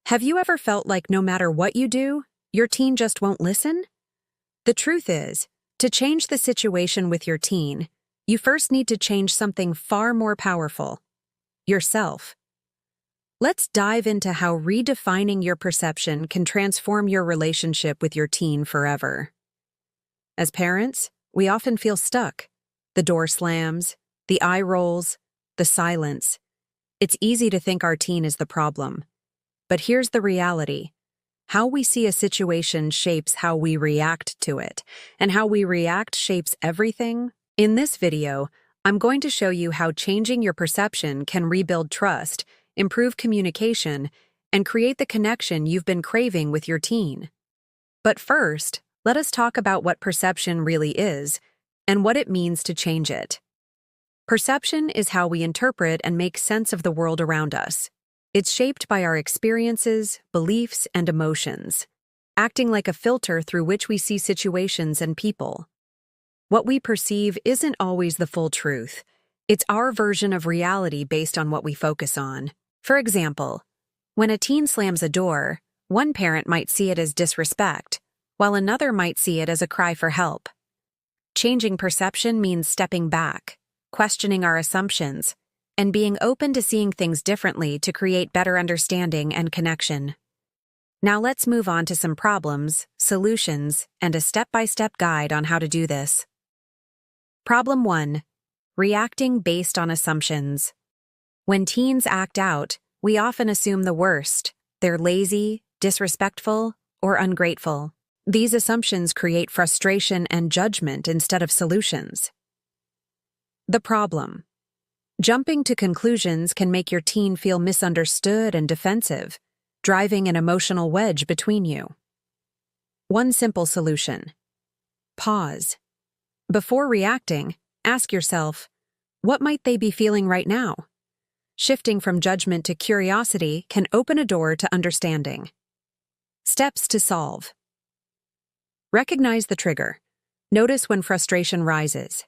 Have you ever felt like no matter what you do, your teen just won't listen? The truth is, to change the situation with your teen, you first need to change something far more powerful: yourself. Let's dive into how redefining your perception can transform your relationship with your teen forever. As parents, we often feel stuck. The door slams, the eye rolls, the silence. It's easy to think our teen is the problem. But here's the reality. How we see a situation shapes how we react to it, and how we react shapes everything. In this video, I'm going to show you how changing your perception can rebuild trust, improve communication, and create the connection you've been craving with your teen. But first, let us talk about what perception really is and what it means to change it. Perception is how we interpret and make sense of the world around us. It's shaped by our experiences, beliefs, and emotions, acting like a filter through which we see situations and people. What we perceive isn't always the full truth. It's our version of reality based on what we focus on. For example, when a teen slams a door, one parent might see it as disrespect, while another might see it as a cry for help. Changing perception means stepping back, questioning our assumptions, and being open to seeing things differently to create better understanding and connection. Now let's move on to some problems, solutions, and a step-by-step guide on how to do this. Problem 1. Reacting based on assumptions. When teens act out, we often assume the worst. They're lazy, disrespectful, or ungrateful. These assumptions create frustration and judgment instead of solutions. The problem. Jumping to conclusions can make your teen feel misunderstood and defensive, driving an emotional wedge between you. One simple solution. Pause. Before reacting, ask yourself, what might they be feeling right now? Shifting from judgment to curiosity can open a door to understanding. Steps to solve. Recognize the trigger. Notice when frustration rises.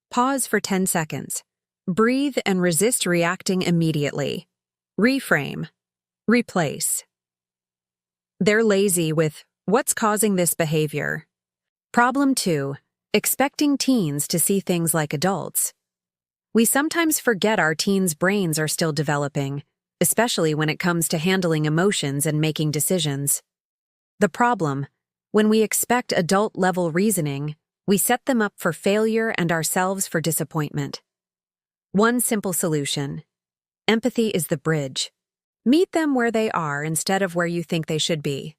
Pause for 10 seconds. Breathe and resist reacting immediately. Reframe. Replace. They're lazy with, what's causing this behavior? Problem 2. Expecting teens to see things like adults. We sometimes forget our teens' brains are still developing, especially when it comes to handling emotions and making decisions. The problem, when we expect adult-level reasoning, we set them up for failure and ourselves for disappointment. One simple solution. Empathy is the bridge. Meet them where they are instead of where you think they should be.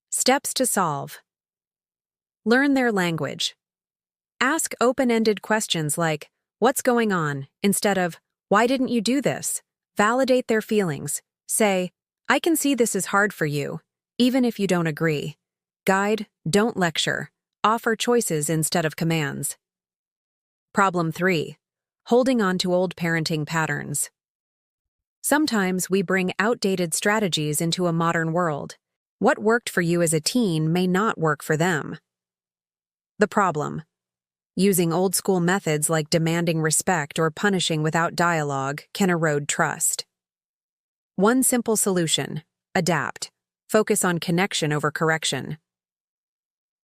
Steps to solve. Learn their language. Ask open-ended questions like, what's going on, instead of, why didn't you do this? Validate their feelings. Say, I can see this is hard for you, even if you don't agree. Guide, don't lecture. Offer choices instead of commands. Problem 3. Holding on to old parenting patterns. Sometimes we bring outdated strategies into a modern world. What worked for you as a teen may not work for them. The problem. Using old-school methods like demanding respect or punishing without dialogue can erode trust. One simple solution. Adapt. Focus on connection over correction.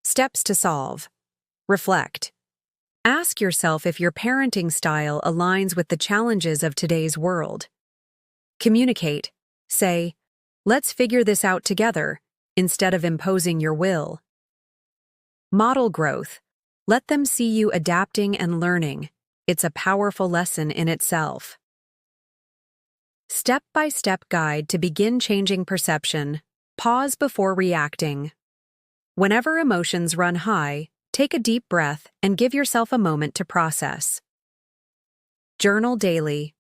Steps to solve. Reflect. Ask yourself if your parenting style aligns with the challenges of today's world. Communicate. Say, let's figure this out together, instead of imposing your will. Model growth. Let them see you adapting and learning. It's a powerful lesson in itself. Step-by-step guide to begin changing perception. Pause before reacting. Whenever emotions run high, take a deep breath and give yourself a moment to process. Journal daily.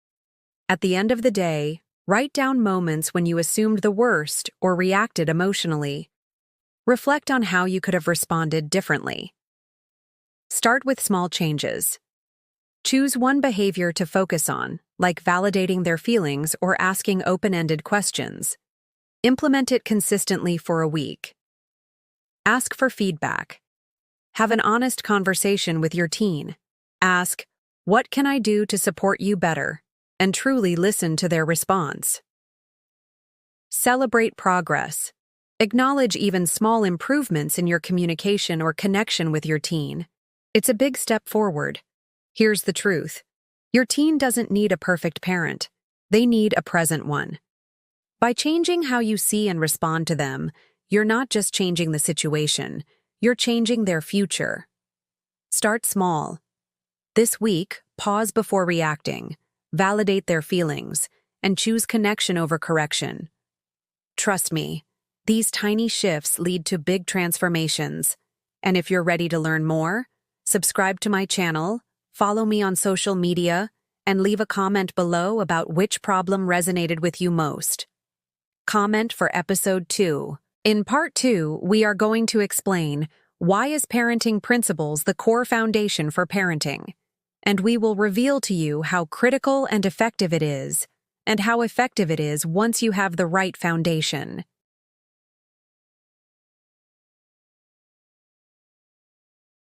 At the end of the day, write down moments when you assumed the worst or reacted emotionally. Reflect on how you could have responded differently. Start with small changes. Choose one behavior to focus on, like validating their feelings or asking open-ended questions. Implement it consistently for a week. Ask for feedback. Have an honest conversation with your teen. Ask, what can I do to support you better? And truly listen to their response. Celebrate progress. Acknowledge even small improvements in your communication or connection with your teen. It's a big step forward. Here's the truth. Your teen doesn't need a perfect parent. They need a present one. By changing how you see and respond to them, you're not just changing the situation, you're changing their future. Start small. This week, pause before reacting, validate their feelings, and choose connection over correction. Trust me, these tiny shifts lead to big transformations. And if you're ready to learn more, subscribe to my channel, follow me on social media, and leave a comment below about which problem resonated with you most. Comment for episode 2. In part 2, we are going to explain why is parenting principles the core foundation for parenting, and we will reveal to you how critical and effective it is, and how effective it is once you have the right foundation.